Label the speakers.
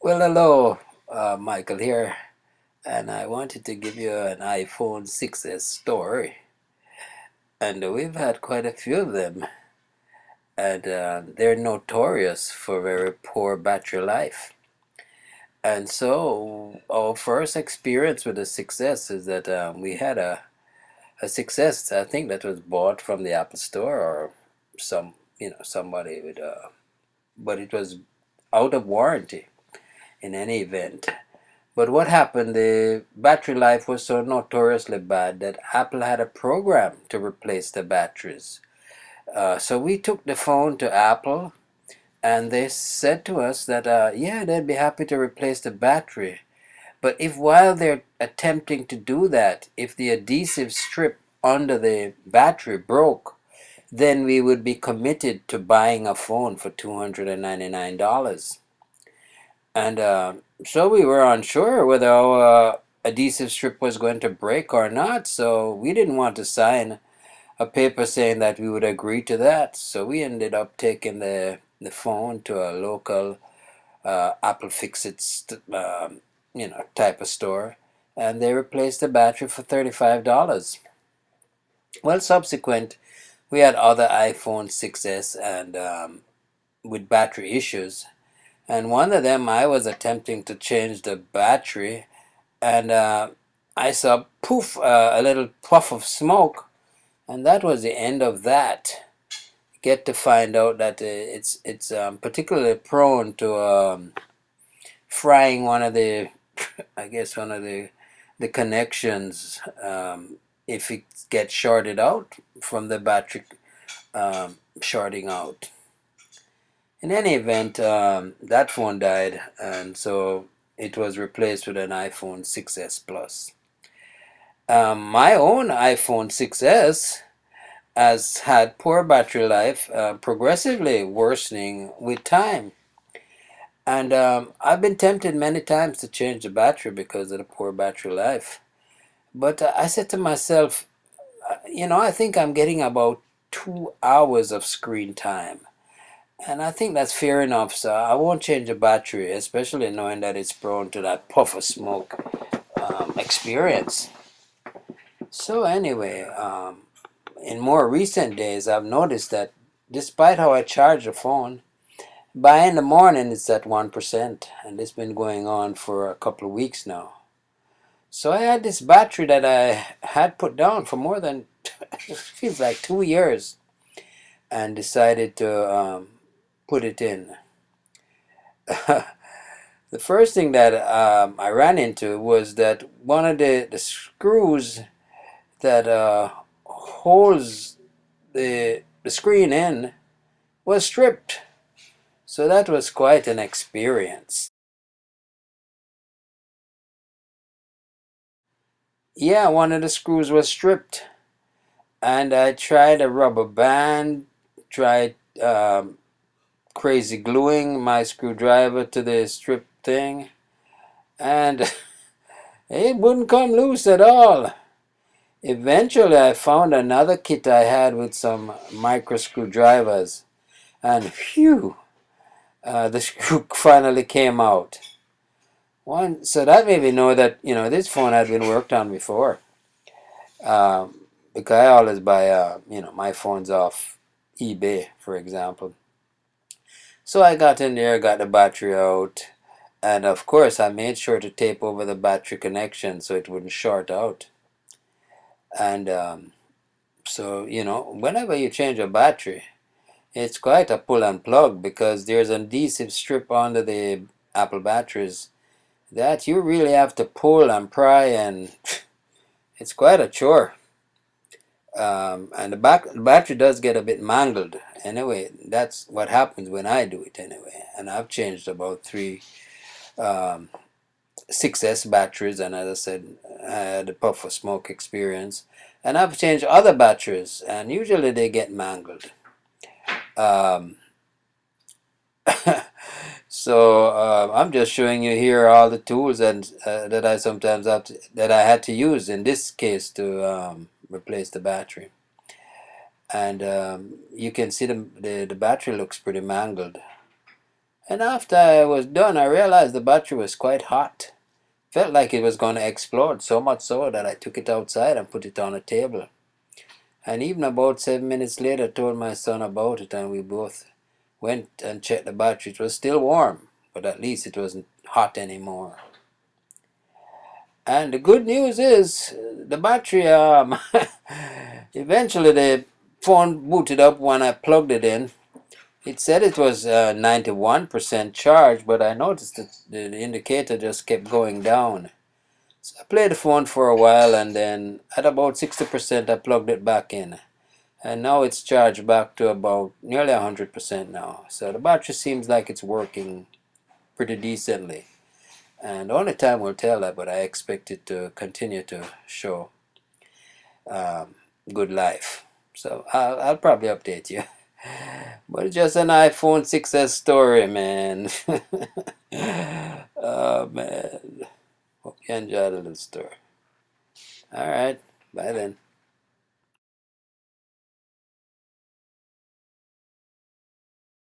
Speaker 1: Well, hello, Michael here, and I wanted to give you an iPhone 6s story. And we've had quite a few of them, and they're notorious for very poor battery life. And so, our first experience with the 6s is that we had a 6s, I think that was bought from the Apple Store or somebody with but it was out of warranty in any event. But what happened, the battery life was so notoriously bad that Apple had a program to replace the batteries. So we took the phone to Apple and they said to us that, yeah, they'd be happy to replace the battery. But if while they're attempting to do that, if the adhesive strip under the battery broke, then we would be committed to buying a phone for $299. And so we were unsure whether our adhesive strip was going to break or not. So we didn't want to sign a paper saying that we would agree to that. So we ended up taking the phone to a local Apple Fix-It type of store, and they replaced the battery for $35. Well, subsequent, we had other iPhone 6s and with battery issues. And one of them, I was attempting to change the battery, and I saw poof, a little puff of smoke, and that was the end of that. Get to find out that it's particularly prone to frying one of the, I guess one of the connections if it gets shorted out from the battery shorting out. In any event, that phone died, and so it was replaced with an iPhone 6s Plus. My own iPhone 6s has had poor battery life, progressively worsening with time. And I've been tempted many times to change the battery because of the poor battery life. But I said to myself, I think I'm getting about 2 hours of screen time. And I think that's fair enough, so I won't change the battery, especially knowing that it's prone to that puff of smoke experience. So anyway, in more recent days, I've noticed that despite how I charge the phone, by in the morning it's at 1%, and it's been going on for a couple of weeks now. So I had this battery that I had put down for more than, it feels like 2 years, and decided to put it in. The first thing that I ran into was that one of the screws that holds the screen in was stripped. So that was quite an experience. Yeah, one of the screws was stripped, and I tried a rubber band, tried crazy gluing my screwdriver to the strip thing, and it wouldn't come loose at all. Eventually, I found another kit I had with some micro screwdrivers, and phew, the screw finally came out. So that made me know that this phone had been worked on before. Because I always buy my phones off eBay, for example. So I got in there, got the battery out, and of course I made sure to tape over the battery connection so it wouldn't short out. And so whenever you change a battery, it's quite a pull and plug because there's an adhesive strip under the Apple batteries that you really have to pull and pry, and it's quite a chore. And the battery does get a bit mangled. Anyway, that's what happens when I do it anyway. And I've changed about three um, 6S batteries, and as I said, I had a puff of smoke experience. And I've changed other batteries, and usually they get mangled. Um, so I'm just showing you here all the tools that I sometimes that I had to use in this case to replace the battery. And you can see the battery looks pretty mangled. And after I was done, I realized the battery was quite hot. Felt like it was going to explode, so much so that I took it outside and put it on a table. And even about 7 minutes later, I told my son about it, and we both went and checked the battery. It was still warm, but at least it wasn't hot anymore. And the good news is the battery, eventually the phone booted up when I plugged it in. It said it was 91% charged, but I noticed that the indicator just kept going down. So I played the phone for a while, and then at about 60% I plugged it back in. And now it's charged back to about nearly 100% now. So the battery seems like it's working pretty decently. And only time will tell that, but I expect it to continue to show good life. So I'll probably update you. But it's just an iPhone 6s story, man. Oh, man. Hope you enjoyed the little story. All right. Bye then.